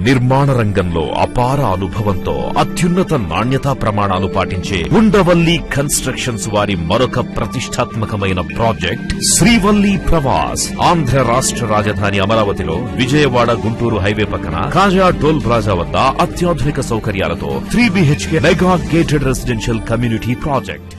నిర్మాణ రంగంలో అపార అనుభవంతో అత్యున్నత నాణ్యతా ప్రమాణాలు పాటించే ఉండవల్లి కన్స్ట్రక్షన్స్ వారి మరొక ప్రతిష్టాత్మకమైన ప్రాజెక్ట్ శ్రీవల్లి ప్రవాస్. ఆంధ్ర రాష్ట్ర రాజధాని అమరావతిలో విజయవాడ గుంటూరు హైవే పక్కన కాజా టోల్ ప్లాజా వద్ద అత్యాధునిక సౌకర్యాలతో 3 BHK mega gated residential community project.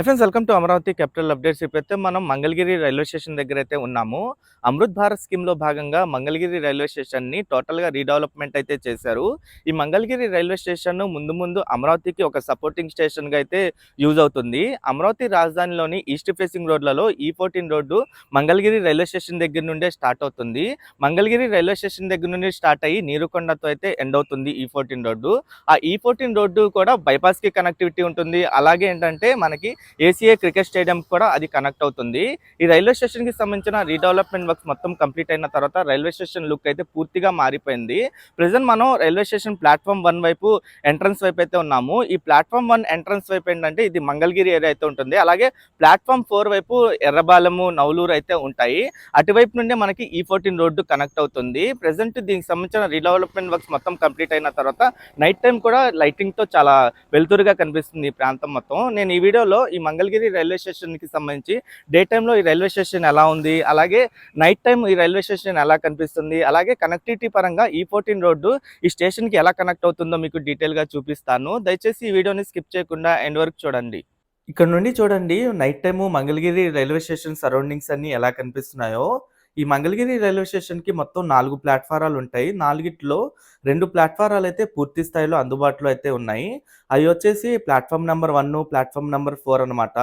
Friends, welcome to Amaravati capital updates. ఇప్పుడైతే మనం మంగళగిరి రైల్వే స్టేషన్ దగ్గర అయితే ఉన్నాము. అమృత్ భారత్ స్కీమ్లో భాగంగా మంగళగిరి రైల్వే స్టేషన్ని టోటల్గా రీడెవలప్మెంట్ అయితే చేశారు. ఈ మంగళగిరి రైల్వే స్టేషన్ ముందు అమరావతికి ఒక సపోర్టింగ్ స్టేషన్గా అయితే యూజ్ అవుతుంది. అమరావతి రాజధానిలోని ఈస్ట్ ఫేసింగ్ రోడ్లలో E14 road Mangalagiri railway station దగ్గర నుండే స్టార్ట్ అవుతుంది. మంగళగిరి రైల్వే స్టేషన్ దగ్గర నుండి స్టార్ట్ అయ్యి నీరుకొండతో అయితే ఎండ్ అవుతుంది E14 రోడ్డు. ఆ E14 రోడ్డు కూడా బైపాస్కి కనెక్టివిటీ ఉంటుంది. అలాగే ఏంటంటే మనకి ACA క్రికెట్ స్టేడియం కూడా అది కనెక్ట్ అవుతుంది. ఈ రైల్వే స్టేషన్ కి సంబంధించిన రీడెవలప్మెంట్ వర్క్స్ మొత్తం కంప్లీట్ అయిన తర్వాత రైల్వే స్టేషన్ లుక్ అయితే పూర్తిగా మారిపోయింది. ప్రెజెంట్ మనం రైల్వే స్టేషన్ ప్లాట్ఫామ్ 1 వైపు ఎంట్రన్స్ వైపు అయితే ఉన్నాము. ఈ ప్లాట్ఫామ్ 1 ఎంట్రన్స్ వైపు ఏంటంటే ఇది మంగళగిరి ఏరియా అయితే ఉంటుంది. అలాగే ప్లాట్ఫామ్ 4 వైపు ఎర్రబాలెము, నవలూరు అయితే ఉంటాయి. అటువైపు నుండి మనకి E14 రోడ్డు కనెక్ట్ అవుతుంది. ప్రెజెంట్ దీనికి సంబంధించిన రీడెవలప్మెంట్ వర్క్స్ మొత్తం కంప్లీట్ అయిన తర్వాత నైట్ టైం కూడా లైటింగ్ తో చాలా వెలుతురుగా కనిపిస్తుంది ఈ ప్రాంతం మొత్తం. నేను ఈ వీడియోలో ఈ మంగళగిరి రైల్వే స్టేషన్ కి సంబంధించి డే టైంలో ఈ రైల్వే స్టేషన్ ఎలా ఉంది, అలాగే నైట్ టైం ఈ రైల్వే స్టేషన్ ఎలా కనిపిస్తుంది, అలాగే కనెక్టివిటీ పరంగా E14 రోడ్డు ఈ స్టేషన్ కి ఎలా కనెక్ట్ అవుతుందో మీకు డీటెయిల్ గా చూపిస్తాను. దయచేసి ఈ వీడియోని స్కిప్ చేయకుండా ఎండ్ వరకు చూడండి. ఇక్కడ నుండి చూడండి night time Mangalagiri railway station surroundings అన్ని ఎలా కనిపిస్తున్నాయో. ఈ మంగళగిరి రైల్వే స్టేషన్ కి మొత్తం 4 ప్లాట్ఫారాలు ఉంటాయి. 4గిట్లో 2 ప్లాట్ఫారాలు అయితే పూర్తి స్థాయిలో అందుబాటులో అయితే ఉన్నాయి. అవి వచ్చేసి ప్లాట్ఫామ్ నెంబర్ 1, ప్లాట్ఫామ్ నెంబర్ 4 అనమాట.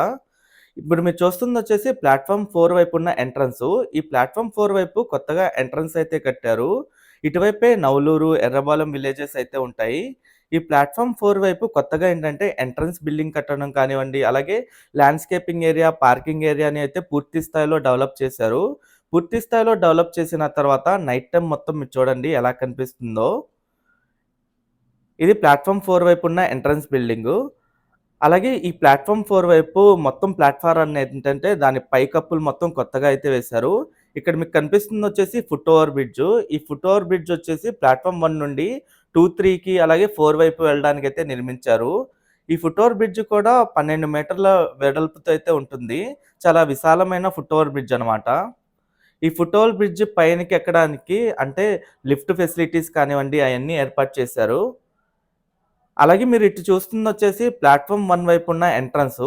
ఇప్పుడు మీరు చూస్తుంది వచ్చేసి ప్లాట్ఫామ్ 4 వైపు ఉన్న ఎంట్రన్స్. ఈ ప్లాట్ఫామ్ 4 వైపు కొత్తగా ఎంట్రన్స్ అయితే కట్టారు. ఇటువైపే నవలూరు, ఎర్రబాలెం విలేజెస్ అయితే ఉంటాయి. ఈ ప్లాట్ఫామ్ 4 వైపు కొత్తగా ఏంటంటే ఎంట్రన్స్ బిల్డింగ్ కట్టడం కానివ్వండి, అలాగే ల్యాండ్స్కేపింగ్ ఏరియా, పార్కింగ్ ఏరియాని అయితే పూర్తి స్థాయిలో డెవలప్ చేశారు. పూర్తి స్థాయిలో డెవలప్ చేసిన తర్వాత నైట్ టైం మొత్తం మీరు చూడండి ఎలా కనిపిస్తుందో. ఇది ప్లాట్ఫామ్ 4 వైపు ఉన్న ఎంట్రన్స్ బిల్డింగు. అలాగే ఈ ప్లాట్ఫామ్ 4 వైపు మొత్తం ప్లాట్ఫారాన్ని ఏంటంటే దాని పైకప్పులు మొత్తం కొత్తగా అయితే వేశారు. ఇక్కడ మీకు కనిపిస్తుంది వచ్చేసి ఫుట్ ఓవర్ బ్రిడ్జ్. ఈ ఫుట్ ఓవర్ బ్రిడ్జ్ వచ్చేసి ప్లాట్ఫామ్ 1 నుండి 2, 3కి అలాగే 4 వైపు వెళ్ళడానికి అయితే నిర్మించారు. ఈ ఫుట్ ఓవర్ బ్రిడ్జ్ కూడా 12 మీటర్ల వెడల్పుతో అయితే ఉంటుంది. చాలా విశాలమైన ఫుట్ ఓవర్ బ్రిడ్జ్ అనమాట. ఈ ఫుట్ ఓవర్ బ్రిడ్జ్ పైనకి ఎక్కడానికి అంటే లిఫ్ట్ ఫెసిలిటీస్ కానివ్వండి అవన్నీ ఏర్పాటు చేశారు. అలాగే మీరు ఇటు చూస్తుంది వచ్చేసి ప్లాట్ఫామ్ 1 వైపు ఉన్న ఎంట్రన్స్.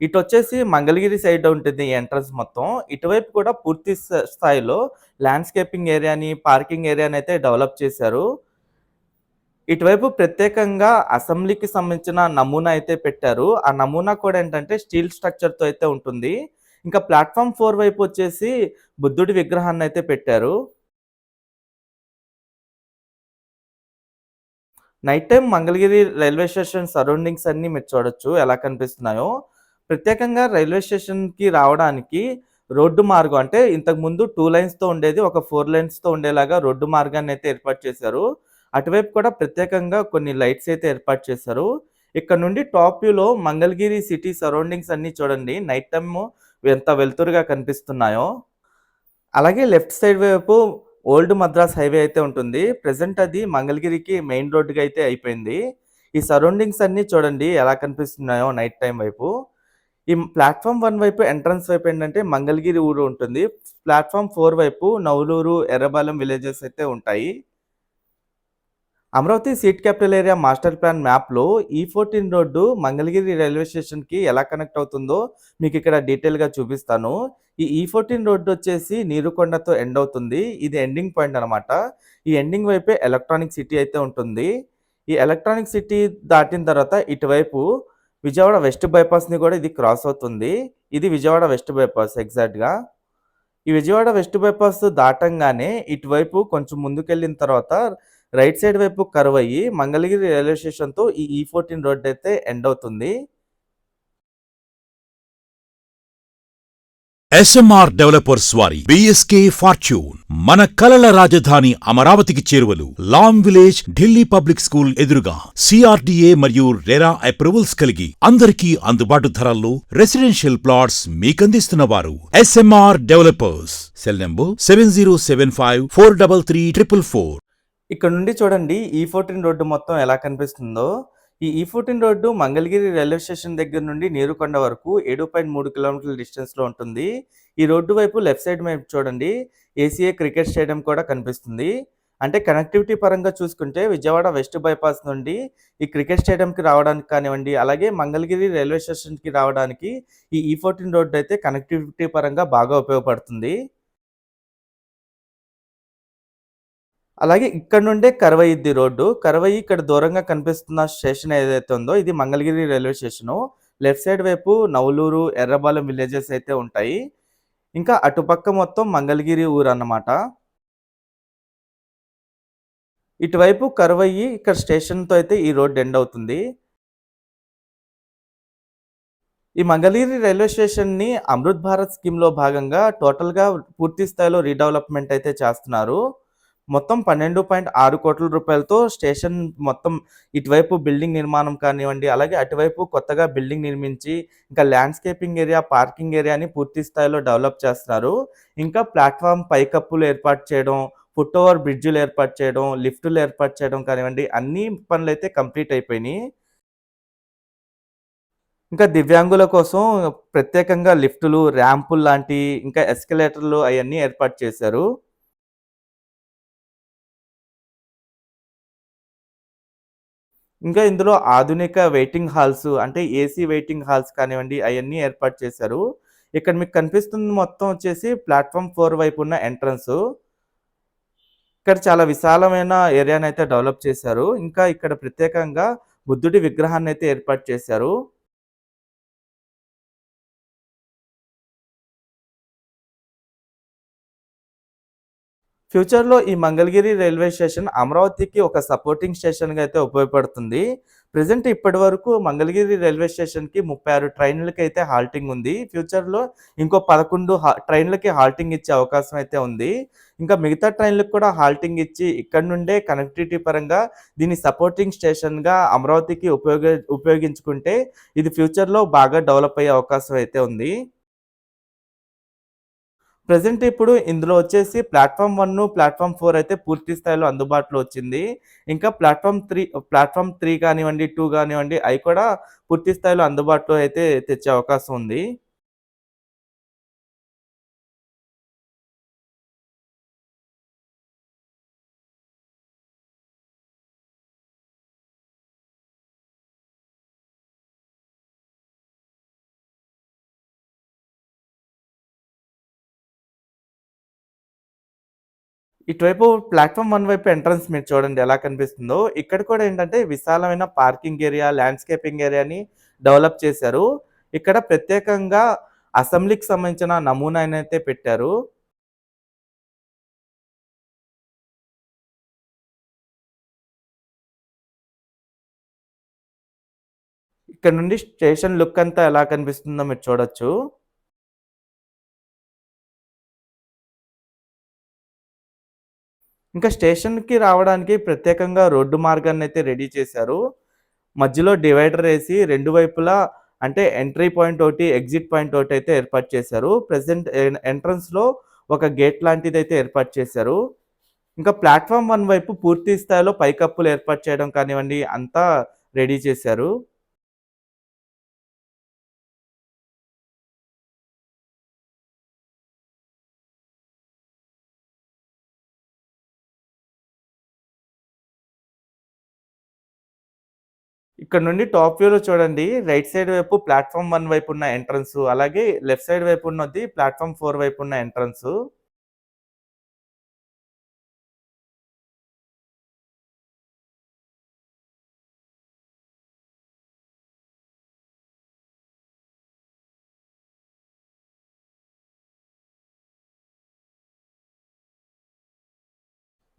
ఇటు వచ్చేసి మంగళగిరి సైడ్ ఉంటుంది ఈ ఎంట్రన్స్ మొత్తం. ఇటువైపు కూడా పూర్తి స్థాయిలో ల్యాండ్స్కేపింగ్ ఏరియాని, పార్కింగ్ ఏరియాని అయితే డెవలప్ చేశారు. ఇటువైపు ప్రత్యేకంగా అసెంబ్లీకి సంబంధించిన నమూనా అయితే పెట్టారు. ఆ నమూనా కూడా ఏంటంటే స్టీల్ స్ట్రక్చర్తో అయితే ఉంటుంది. ఇంకా ప్లాట్ఫామ్ 4 వైపు వచ్చేసి బుద్ధుడి విగ్రహాన్ని అయితే పెట్టారు. Night time Mangalagiri railway station surroundings అన్ని మీరు చూడొచ్చు ఎలా కనిపిస్తున్నాయో. ప్రత్యేకంగా రైల్వే స్టేషన్కి రావడానికి రోడ్డు మార్గం అంటే ఇంతకుముందు 2 లైన్స్తో ఉండేది ఒక 4 లైన్స్తో ఉండేలాగా రోడ్డు మార్గాన్ని అయితే ఏర్పాటు చేశారు. అటువైపు కూడా ప్రత్యేకంగా కొన్ని లైట్స్ అయితే ఏర్పాటు చేశారు. ఇక్కడ నుండి టాప్ వ్యూలో మంగళగిరి సిటీ సరౌండింగ్స్ అన్ని చూడండి నైట్ టైము ఎంత వెలుతురుగా కనిపిస్తున్నాయో. అలాగే లెఫ్ట్ సైడ్ వైపు ఓల్డ్ మద్రాస్ హైవే అయితే ఉంటుంది. ప్రెజెంట్ అది మంగళగిరికి మెయిన్ రోడ్డుగా అయితే అయిపోయింది. ఈ సరౌండింగ్స్ అన్నీ చూడండి ఎలా కనిపిస్తున్నాయో నైట్ టైం వైపు. ఈ ప్లాట్ఫామ్ 1 వైపు ఎంట్రన్స్ వైపు ఏంటంటే మంగళగిరి ఊరు ఉంటుంది. ప్లాట్ఫామ్ 4 వైపు నవలూరు, ఎర్రబాలెం విలేజెస్ అయితే ఉంటాయి. Amaravati seat capital area master plan మ్యాప్లో E14 రోడ్డు మంగళగిరి రైల్వే స్టేషన్కి ఎలా కనెక్ట్ అవుతుందో మీకు ఇక్కడ డీటెయిల్గా చూపిస్తాను. ఈ E14 రోడ్డు వచ్చేసి నీరుకొండతో ఎండ్ అవుతుంది. ఇది ఎండింగ్ పాయింట్ అనమాట. ఈ ఎండింగ్ వైపే ఎలక్ట్రానిక్ సిటీ అయితే ఉంటుంది. ఈ ఎలక్ట్రానిక్ సిటీ దాటిన తర్వాత ఇటువైపు విజయవాడ వెస్ట్ బైపాస్ని కూడా ఇది క్రాస్ అవుతుంది. ఇది విజయవాడ వెస్ట్ బైపాస్ ఎగ్జాక్ట్గా. ఈ విజయవాడ వెస్ట్ బైపాస్ దాటంగానే ఇటువైపు కొంచెం ముందుకెళ్ళిన తర్వాత రైట్ సైడ్ వైపు కర్వ్ అయ్యి మంగళగిరి రైల్వే స్టేషన్తో ఈ E14 రోడ్ అయితే ఎండ్ అవుతుంది. ఎస్ఎంఆర్ డెవలపర్స్ వారి బిఎస్కే ఫార్చ్యూన్ మన కలల రాజధాని అమరావతికి చేరువలు Lam village Delhi public school ఎదురుగా సిఆర్డీఏ మరియు రెరా అప్రూవల్స్ కలిగి అందరికీ అందుబాటు ధరల్లో రెసిడెన్షియల్ ప్లాట్స్ మీకందిస్తున్న వారు ఎస్ఎంఆర్ డెవలపర్స్. Cell number 7075433444. ఇక్కడ నుండి చూడండి E14 రోడ్డు మొత్తం ఎలా కనిపిస్తుందో. ఈ E14 road Mangalagiri railway station దగ్గర నుండి నీరుకొండ వరకు 7.3 కిలోమీటర్ల డిస్టెన్స్‌లో ఉంటుంది. ఈ రోడ్డు వైపు లెఫ్ట్ సైడ్ వైపు చూడండి ఏసీఏ క్రికెట్ స్టేడియం కూడా కనిపిస్తుంది. అంటే కనెక్టివిటీ పరంగా చూసుకుంటే విజయవాడ వెస్ట్ బైపాస్ నుండి ఈ క్రికెట్ స్టేడియంకి రావడానికి కానివ్వండి, అలాగే మంగళగిరి రైల్వే స్టేషన్‌కి రావడానికి ఈ E14 రోడ్డు అయితే కనెక్టివిటీ పరంగా బాగా ఉపయోగపడుతుంది. అలాగే ఇక్కడ నుండే కరవయిద్ది రోడ్డు. కరవయి ఇక్కడ దూరంగా కనిపిస్తున్న స్టేషన్ ఏదైతే ఉందో ఇది Mangalagiri railway station. Left side వైపు నవలూరు, ఎర్రబాలెం విలేజెస్ అయితే ఉంటాయి. ఇంకా అటుపక్క మొత్తం మంగళగిరి ఊరన్నమాట. ఇటువైపు కరవయి ఇక్కడ స్టేషన్‌తో అయితే ఈ రోడ్ ఎండ్ అవుతుంది. ఈ మంగళగిరి రైల్వే స్టేషన్‌ని అమృత్ భారత్ స్కీమ్‌లో భాగంగా టోటల్‌గా పూర్తి స్థాయిలో రీడెవలప్‌మెంట్ అయితే చేస్తున్నారు. మొత్తం 12.6 కోట్ల రూపాయలతో స్టేషన్ మొత్తం ఇటువైపు బిల్డింగ్ నిర్మాణం కానివ్వండి, అలాగే అటువైపు కొత్తగా బిల్డింగ్ నిర్మించి, ఇంకా ల్యాండ్‌స్కేపింగ్ ఏరియా, పార్కింగ్ ఏరియాని పూర్తి స్థాయిలో డెవలప్ చేస్తున్నారు. ఇంకా ప్లాట్‌ఫార్మ్ పైకప్పులు ఏర్పాటు చేయడం, ఫుట్ ఓవర్ బ్రిడ్జిలు ఏర్పాటు చేయడం, లిఫ్టులు ఏర్పాటు చేయడం కానివ్వండి, అన్ని పనులైతే కంప్లీట్ అయిపోయినాయి. ఇంకా దివ్యాంగుల కోసం ప్రత్యేకంగా లిఫ్టులు, ర్యాంపులు లాంటి ఇంకా ఎస్కలేటర్లు అయన్నీ ఏర్పాటు చేశారు. ఇంకా ఇందులో ఆధునిక వెయిటింగ్ హాల్స్ అంటే ఏసీ వెయిటింగ్ హాల్స్ కానివ్వండి అయన్నీ ఏర్పాటు చేశారు. ఇక్కడ మీకు కనిపిస్తుంది మొత్తం వచ్చేసి ప్లాట్‌ఫార్మ్ 4 వైపు ఉన్న ఎంట్రన్సు. ఇక్కడ చాలా విశాలమైన ఏరియానైతే డెవలప్ చేశారు. ఇంకా ఇక్కడ ప్రత్యేకంగా బుద్ధుడి విగ్రహాన్నైతే ఏర్పాటు చేశారు. ఫ్యూచర్‌లో ఈ మంగళగిరి రైల్వే స్టేషన్ అమరావతికి ఒక సపోర్టింగ్ స్టేషన్‌గా అయితే ఉపయోగపడుతుంది. ప్రెజెంట్ ఇప్పటివరకు మంగళగిరి రైల్వే స్టేషన్‌కి 36 ట్రైన్‌లకైతే హాల్టింగ్ ఉంది. ఫ్యూచర్‌లో ఇంకో 11 ట్రైన్‌లకి హాల్టింగ్ ఇచ్చే అవకాశం అయితే ఉంది. ఇంకా మిగతా ట్రైన్‌లకు కూడా హాల్టింగ్ ఇచ్చి ఇక్కడ నుండే కనెక్టివిటీ పరంగా దీన్ని సపోర్టింగ్ స్టేషన్‌గా అమరావతికి ఉపయోగించుకుంటే ఇది ఫ్యూచర్‌లో బాగా డెవలప్ అయ్యే అవకాశం అయితే ఉంది. ప్రెజెంట్ ఇప్పుడు ఇందులో వచ్చేసి ప్లాట్‌ఫార్మ్ 1, ప్లాట్‌ఫార్మ్ 4 అయితే పూర్తి స్థాయిలో అందుబాటులో వచ్చింది. ఇంకా ప్లాట్‌ఫార్మ్ 3 కానివ్వండి, 2 కానివ్వండి అయి కూడా పూర్తి స్థాయిలో అందుబాటులో అయితే తెచ్చే అవకాశం ఉంది. ఇటువైపు ప్లాట్‌ఫార్మ్ 1 వైపు ఎంట్రన్స్ మీరు చూడండి ఎలా కనిపిస్తుందో. ఇక్కడ కూడా ఏంటంటే విశాలమైన పార్కింగ్ ఏరియా, ల్యాండ్‌స్కేపింగ్ ఏరియాని డెవలప్ చేశారు. ఇక్కడ ప్రత్యేకంగా అసెంబ్లీకి సంబంధించిన నమూనానైతే పెట్టారు. ఇక్కడ నుండి స్టేషన్ లుక్ అంతా ఎలా కనిపిస్తుందో మీరు చూడొచ్చు. ఇంకా స్టేషన్‌కి రావడానికి ప్రత్యేకంగా రోడ్డు మార్గాన్నయితే రెడీ చేశారు. మధ్యలో డివైడర్ ఏసి 2 వైపులా అంటే ఎంట్రీ పాయింట్ ఒకటి, ఎగ్జిట్ పాయింట్ ఒకటైతే ఏర్పాటు చేశారు. ప్రెజెంట్ ఎంట్రన్స్‌లో ఒక గేట్ లాంటిదైతే ఏర్పాటు చేశారు. ఇంకా ప్లాట్‌ఫార్మ్ 1 వైపు పూర్తి స్థాయిలో పైకప్పులు ఏర్పాటు చేయడం కానివ్వండి అంతా రెడీ చేశారు. ఇక్కడ నుండి టాప్ వ్యూలో చూడండి. రైట్ సైడ్ వైపు ప్లాట్‌ఫార్మ్ 1 వైపు ఉన్న ఎంట్రన్సు, అలాగే లెఫ్ట్ సైడ్ వైపు ఉన్నది ప్లాట్‌ఫార్మ్ 4 వైపు ఉన్న ఎంట్రన్సు.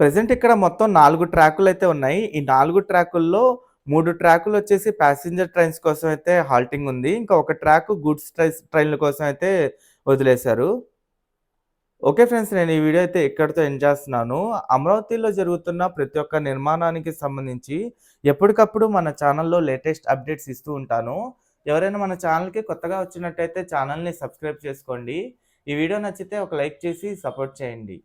ప్రెజెంట్ ఇక్కడ మొత్తం 4 ట్రాకులైతే ఉన్నాయి. ఈ 4 ట్రాకుల్లో 3 ట్రాకులొచ్చేసి ప్యాసింజర్ ట్రైన్స్ కోసం అయితే హాల్టింగ్ ఉంది. ఇంకా ఒక ట్రాక్ గూడ్స్ ట్రైన్‌ల కోసం అయితే వదిలేశారు. ఓకే ఫ్రెండ్స్, నేను ఈ వీడియో అయితే ఇక్కడితో ఎండ్ చేస్తున్నాను. అమరావతిలో జరుగుతున్న ప్రతి ఒక్క నిర్మాణానికి సంబంధించి ఎప్పటికప్పుడు మన ఛానల్‌లో లేటెస్ట్ అప్డేట్స్ ఇస్తూ ఉంటాను. ఎవరైనా మన ఛానల్‌కి కొత్తగా వచ్చినట్టయితే ఛానల్‌ని సబ్స్క్రైబ్ చేసుకోండి. ఈ వీడియో నచ్చితే ఒక లైక్ చేసి సపోర్ట్ చేయండి.